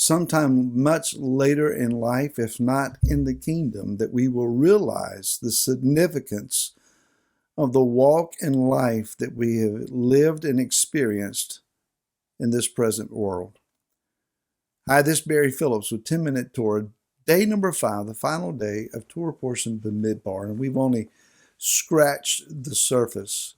sometime much later in life, if not in the kingdom, that we will realize the significance of the walk in life that we have lived and experienced in this present world. Hi, this is Barry Phillips with 10-Minute Torah, day number 5, the final day of Torah portion Bamidbar, and we've only scratched the surface.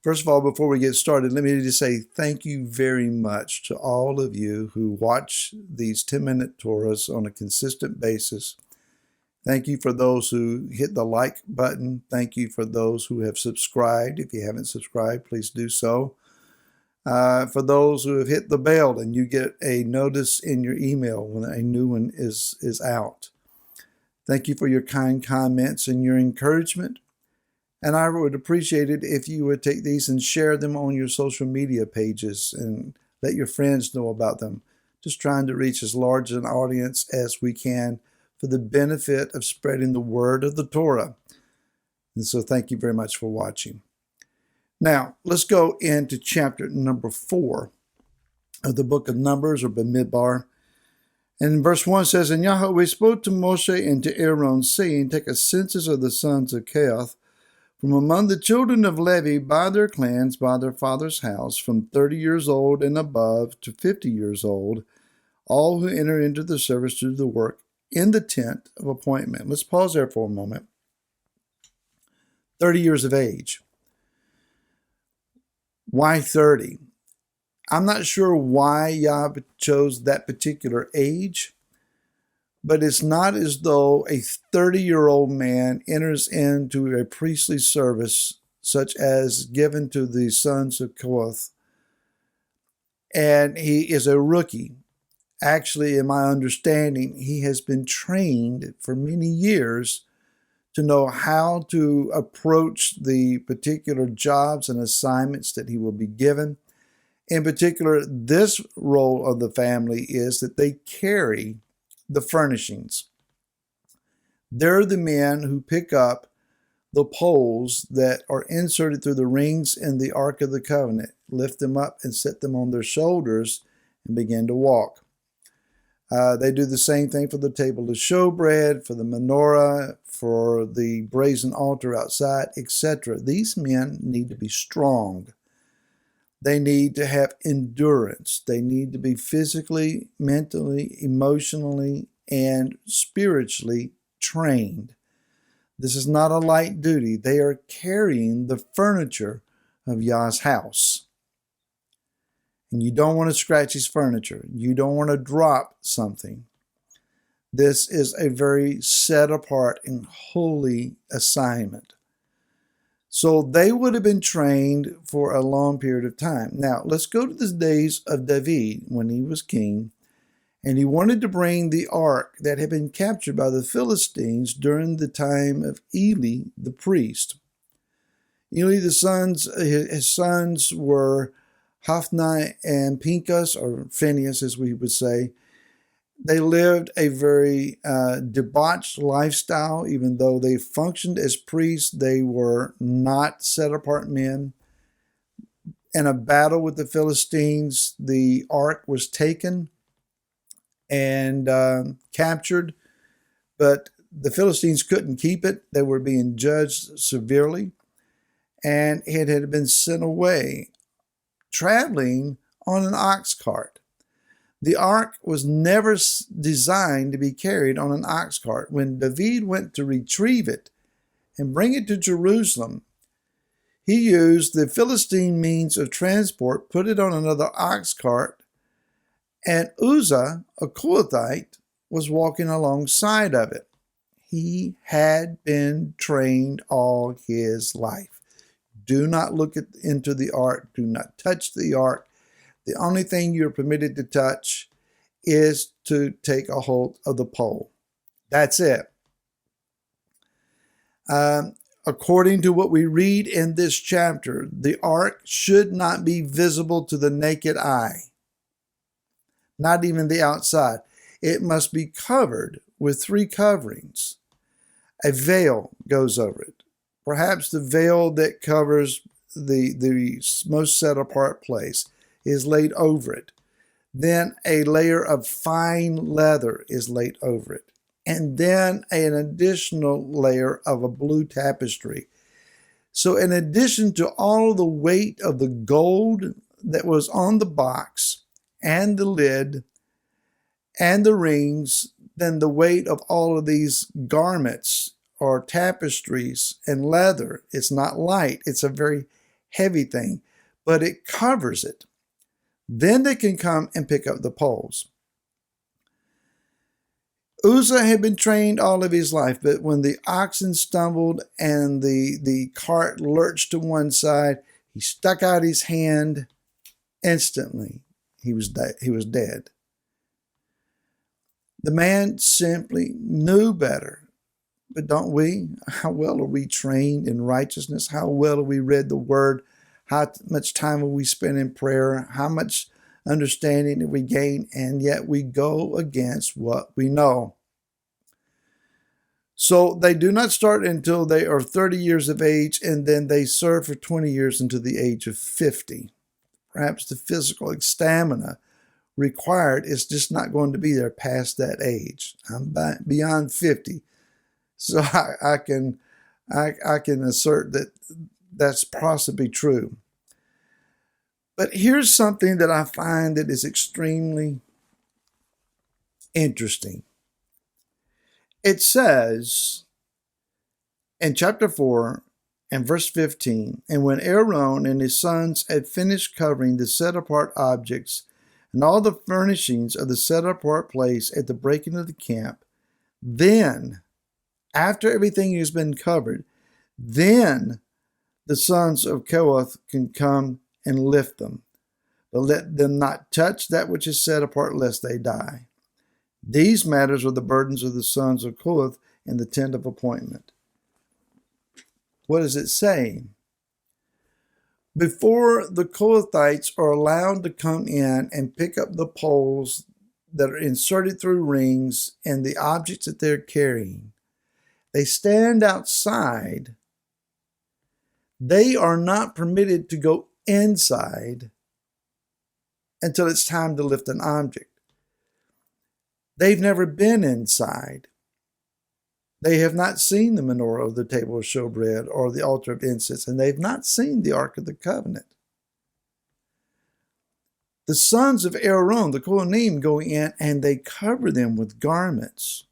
First of all, before we get started, let me just say thank you very much to all of you who watch these 10-Minute Torahs on a consistent basis. Thank you for those who hit the like button. Thank you for those who have subscribed. If you haven't subscribed, please do so. For those who have hit the bell and you get a notice in your email when a new one is out. Thank you for your kind comments and your encouragement. And I would appreciate it if you would take these and share them on your social media pages and let your friends know about them. Just trying to reach as large an audience as we can for the benefit of spreading the word of the Torah. And so thank you very much for watching. Now, let's go into chapter number 4 of the book of Numbers, or Bamidbar. And verse 1 says, And Yahweh spoke to Moshe and to Aaron, saying, Take a census of the sons of Kehath from among the children of Levi by their clans, by their father's house, from 30 years old and above to 50 years old, all who enter into the service to do the work in the tent of appointment. Let's pause there for a moment. 30 years of age. Why 30? I'm not sure why Yah chose that particular age, but it's not as though a 30-year-old man enters into a priestly service such as given to the sons of Kohath, and he is a rookie. Actually, in my understanding, he has been trained for many years to know how to approach the particular jobs and assignments that he will be given. In particular, this role of the family is that they carry the furnishings. They're the men who pick up the poles that are inserted through the rings in the Ark of the Covenant, lift them up and set them on their shoulders and begin to walk. They do the same thing for the table of showbread, for the menorah, for the brazen altar outside, etc. These men need to be strong. They need to have endurance. They need to be physically, mentally, emotionally, and spiritually trained. This is not a light duty. They are carrying the furniture of Yah's house. And you don't want to scratch his furniture. You don't want to drop something. This is a very set apart and holy assignment. So they would have been trained for a long period of time. Now, let's go to the days of David when he was king, and he wanted to bring the ark that had been captured by the Philistines during the time of Eli the priest. Eli, his sons were Hophni and Pinchas, or Phinehas as we would say. They lived a very debauched lifestyle. Even though they functioned as priests, they were not set-apart men. In a battle with the Philistines, the ark was taken and captured, but the Philistines couldn't keep it. They were being judged severely, and it had been sent away, traveling on an ox cart. The ark was never designed to be carried on an ox cart. When David went to retrieve it and bring it to Jerusalem, he used the Philistine means of transport, put it on another ox cart, and Uzzah, a Kohathite, was walking alongside of it. He had been trained all his life. Do not look into the ark. Do not touch the ark. The only thing you're permitted to touch is to take a hold of the pole. That's it. According to what we read in this chapter, the ark should not be visible to the naked eye, not even the outside. It must be covered with 3 coverings. A veil goes over it. Perhaps the veil that covers the most set apart place is laid over it. Then a layer of fine leather is laid over it. And then an additional layer of a blue tapestry. So in addition to all the weight of the gold that was on the box and the lid and the rings, then the weight of all of these garments or tapestries and leather, it's not light. It's a very heavy thing, but it covers it. Then they can come and pick up the poles. Uzzah had been trained all of his life, but when the oxen stumbled and the cart lurched to one side, he stuck out his hand. Instantly, he was dead. The man simply knew better. But don't we? How well are we trained in righteousness? How well have we read the Word? How much time have we spent in prayer? How much understanding have we gained? And yet we go against what we know. So they do not start until they are 30 years of age, and then they serve for 20 years until the age of 50. Perhaps the physical stamina required is just not going to be there past that age. I'm beyond 50. So I can assert that that's possibly true. But here's something that I find that is extremely interesting. It says in chapter 4 and verse 15, and when Aaron and his sons had finished covering the set-apart objects and all the furnishings of the set-apart place at the breaking of the camp, then, after everything has been covered, then the sons of Kohath can come and lift them. But let them not touch that which is set apart, lest they die. These matters are the burdens of the sons of Kohath in the tent of appointment. What is it saying? Before the Kohathites are allowed to come in and pick up the poles that are inserted through rings and the objects that they're carrying, they stand outside. They are not permitted to go inside until it's time to lift an object. They've never been inside. They have not seen the menorah of the table of showbread or the altar of incense, and they've not seen the Ark of the Covenant. The sons of Aaron, the Kohanim, go in and they cover them with garments.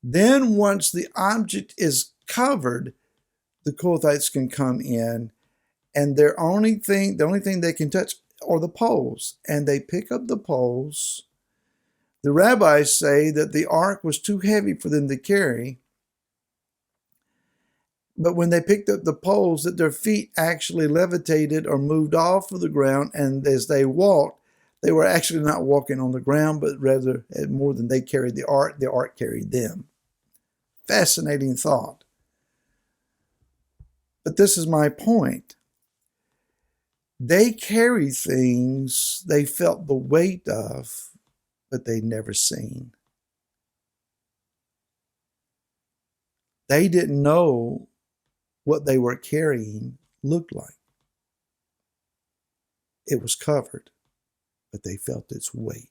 Then once the object is covered, the Kohathites can come in, and the only thing they can touch are the poles, and they pick up the poles. The rabbis say that the ark was too heavy for them to carry, but when they picked up the poles, that their feet actually levitated or moved off of the ground, and as they walked, they were actually not walking on the ground, but rather, more than they carried the ark carried them. Fascinating thought. But this is my point. They carry things they felt the weight of, but they'd never seen. They didn't know what they were carrying looked like. It was covered, but they felt its weight.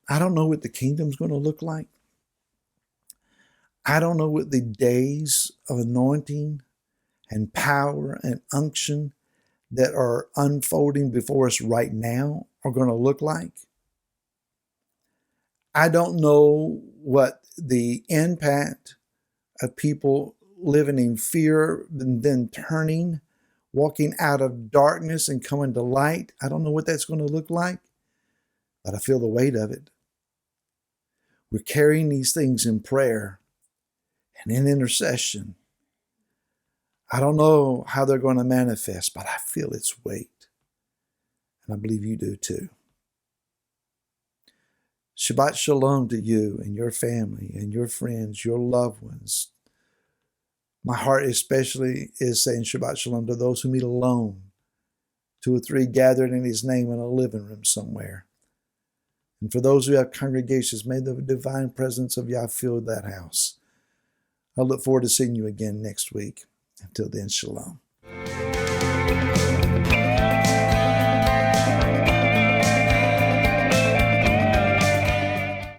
I don't know what the kingdom's going to look like. I don't know what the days of anointing and power and unction that are unfolding before us right now are going to look like. I don't know what the impact of people living in fear and then turning, walking out of darkness and coming to light. I don't know what that's going to look like, but I feel the weight of it. We're carrying these things in prayer and in intercession. I don't know how they're going to manifest, but I feel its weight. And I believe you do too. Shabbat Shalom to you and your family and your friends, your loved ones. My heart especially is saying Shabbat Shalom to those who meet alone. 2 or 3 gathered in His name in a living room somewhere. And for those who have congregations, may the divine presence of Yah fill that house. I look forward to seeing you again next week. Until then, Shalom.